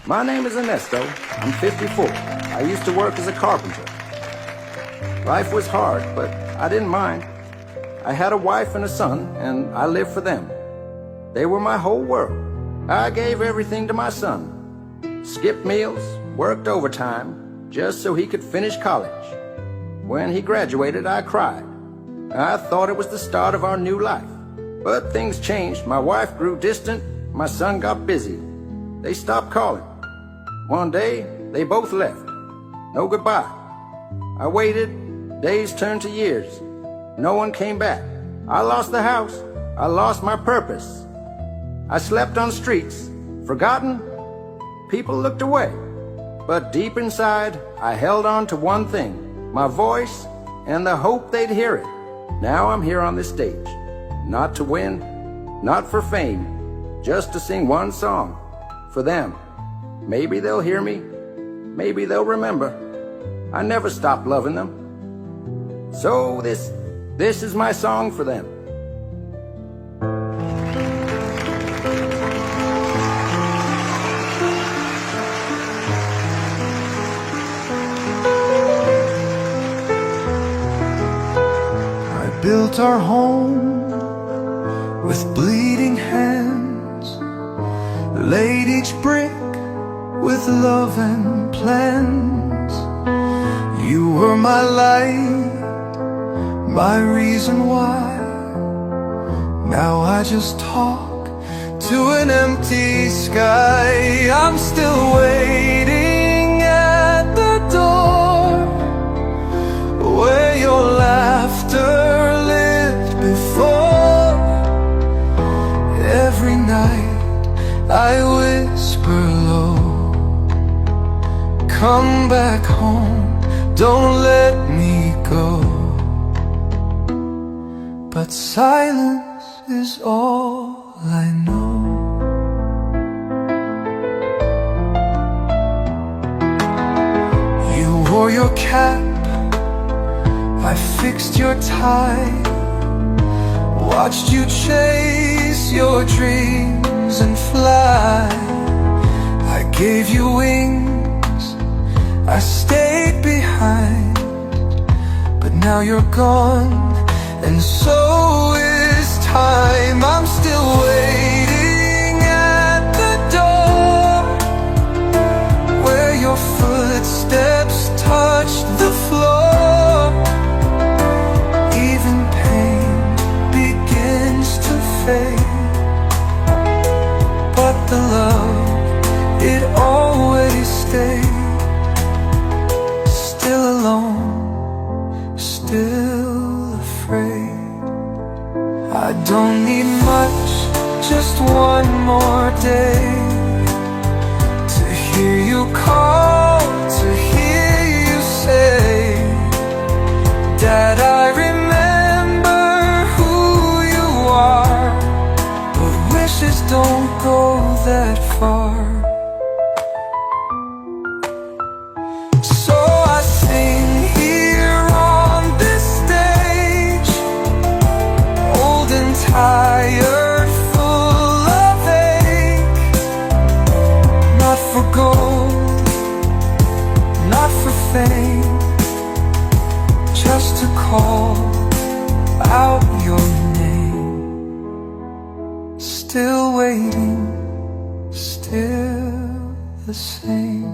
My name is Ernesto. I'm 54. I used to work as a carpenter. Life was hard, but I didn't mind. I had a wife and a son, and I lived for them. They were my whole world. I gave everything to my son. Skipped meals, worked overtime, just so he could finish college. When he graduated, I cried. I thought it was the start of our new life. But things changed. My wife grew distant. My son got busy. They stopped calling. One day, they both left. No goodbye. I waited. Days turned to years. No one came back. I lost the house. I lost my purpose. I slept on streets. Forgotten. People looked away. But deep inside, I held on to one thing. My voice and the hope they'd hear it. Now I'm here on this stage. Not to win, not for fame, just to sing one song for them. Maybe they'll hear me, maybe they'll remember. I never stopped loving them. So this is my song for them. I built our home with bleeding hands, laid each brick with love and plans. You were my light, my reason why. Now I just talk to an empty sky. I'm still waiting at the door where your laughter lived before. Every night I whisper low, come back home, don't let me go. But silence is all I know. You wore your cap, I fixed your tie, watched you chase your dreams and fly. I gave you wings, I stayed behind, but now you're gone, and so is time. I'm still waiting at the door where your footsteps touched the floor. Even pain begins to fade, but the love, it always stayed. Still alone, still afraid. I don't need much, just one more day to hear you call, to hear you say, Dad, I remember who you are, but wishes don't go that far. So I sing here on this stage, old and tired, full of ache. Not for gold, not for fame, just to call out your name. Still waiting, still the same.